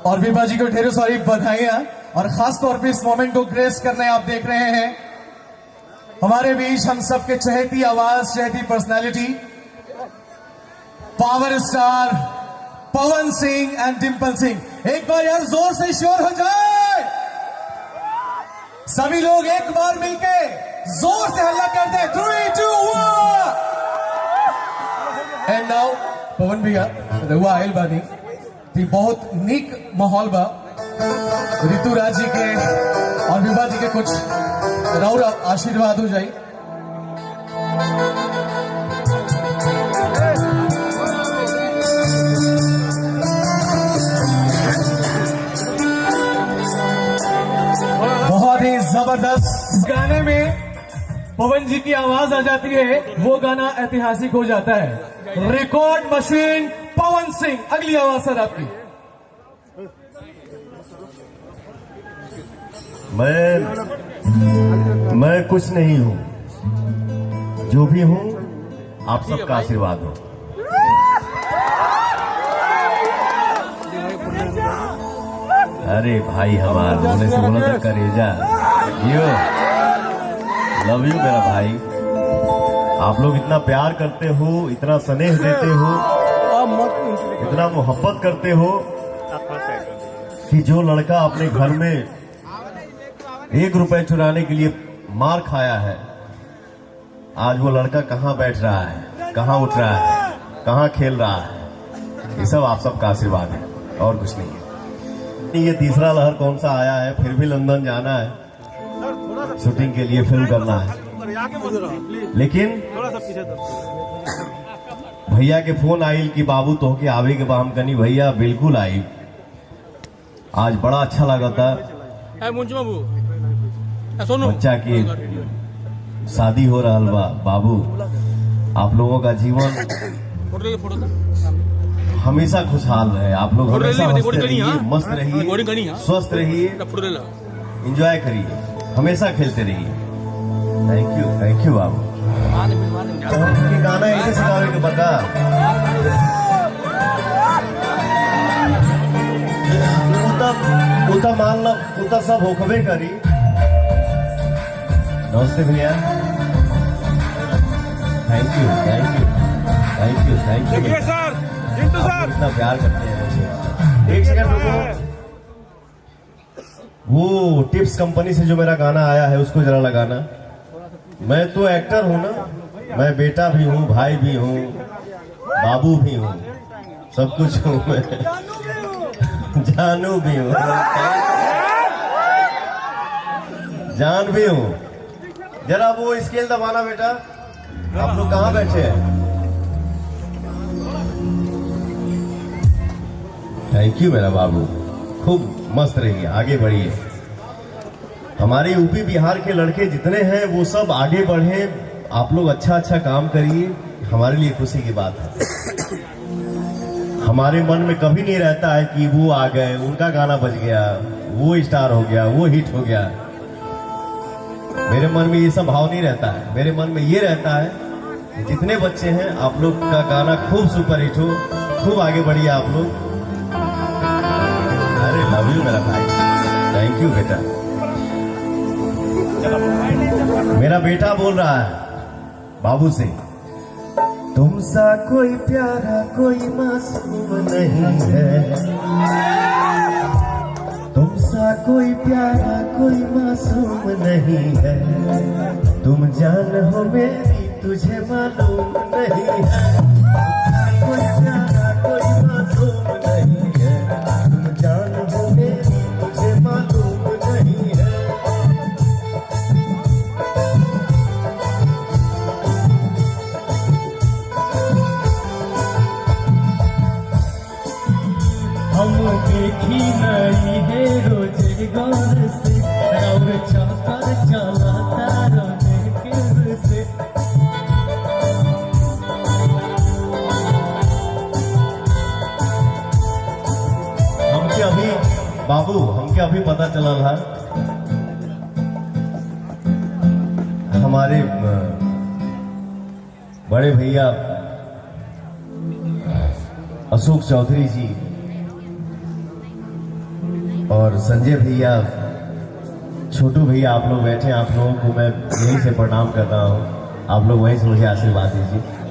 और विभा जी को ढेरों सारी बधाइयां और खास तौर पे इस मोमेंट को ग्रेस करने आप देख रहे हैं हमारे बीच हम सबके चहेती आवाज, चहेती personality, power star Pawan Singh and Dimple Singh. एक बार यार जोर से शोर हो जाए, सभी लोग एक बार मिलके जोर से हल्ला करते हैं। 3, 2, 1 एंड नाउ पवन भैया रहुआ आयल बानी थी, बहुत नीक माहौल बा। ऋतुराज जी के और विभा जी के कुछ रौर आशीर्वाद हो जाए। बहुत ही जबरदस्त गाने में पवन जी की आवाज आ जाती है, वो गाना ऐतिहासिक हो जाता है। रिकॉर्ड मशीन पवन सिंह, अगली आवाज सर आपकी। मैं कुछ नहीं हूं, जो भी हूं आप सबका आशीर्वाद हो। अरे भाई हमारा बोले से बोला था करेजा यो, लव यू मेरा भाई। आप लोग इतना प्यार करते हो, इतना स्नेह देते हो, इतना मोहब्बत करते हो कि जो लड़का अपने घर में 1 रुपए चुराने के लिए मार खाया है, आज वो लड़का कहाँ बैठ रहा है, कहाँ उठ रहा है, कहाँ खेल रहा है। ये सब आप सबका आशीर्वाद है और कुछ नहीं है। ये तीसरा लहर कौन सा आया है, फिर भी लंदन जाना है, शूटिंग के लिए फिल्म करना है। लेकिन भैया के फोन आयल कि बाबू तो के आवे के बाद हम कनी भैया बिल्कुल आई। आज बड़ा अच्छा लगा था, बच्चा की शादी हो रहा बा। बाबू आप लोगों का जीवन हमेशा खुशहाल रहे, आप लोग हमेशा हंसते रहिए, मस्त रहिए, स्वस्थ रहिए, एंजॉय करिए, हमेशा खेलते रहिए। थैंक यू बाबू। गाना ऐसे सिखावे के बता उता मान लो, उता सब होखबे करी। नमस्ते भैया, thank you sir, Jintu sir इतना प्यार करते हैं। एक सेकंड रुको, वो टिप्स कंपनी से जो मेरा गाना आया है उसको जरा लगाना। मैं तो एक्टर हूँ ना, मैं बेटा भी हूँ, भाई भी हूँ, बाबू भी हूँ, सब कुछ हूँ मैं, जानू भी हूँ, जान भी हूँ। जरा वो स्केल दबाना बेटा। आप लोग कहाँ बैठे हैं? थैंक यू मेरा बाबू, खूब मस्त रहिए, आगे बढ़िए। हमारे यूपी बिहार के लड़के जितने हैं वो सब आगे बढ़े, आप लोग अच्छा काम करिए, हमारे लिए खुशी की बात है। हमारे मन में कभी नहीं रहता है कि वो आ गए, उनका गाना बज गया, वो स्टार हो गया, वो हिट हो गया। मेरे मन में ये सब भाव नहीं रहता है। मेरे मन में ये रहता है कि जितने बच्चे हैं आप लोग का गाना खूब सुपर हिट हो, खूब आगे बढ़िए आप लोग। अरे लव यू मेरा भाई, थैंक यू बेटा। मेरा बेटा बोल रहा है बाबू से, तुमसा कोई प्यारा कोई मासूम नहीं है, तुमसा कोई प्यारा कोई मासूम नहीं है, तुम जान हो मेरी तुझे मालूम नहीं है, कोई प्यारा कोई मासूम नहीं है, तुम जान हो मेरी तुझे मालूम नहीं है। हम देखी नहीं है रोजगार से, और चाकर चला तारो देखे से। हमके अभी बाबू, हमके अभी पता चला था, हमारे बड़े भैया अशोक चौधरी जी और संजय भैया, छोटू भैया, आप लोग बैठे हैं, आप लोगों को मैं यहीं से प्रणाम करता हूँ। आप लोग वहीं से मुझे आशीर्वाद दीजिए।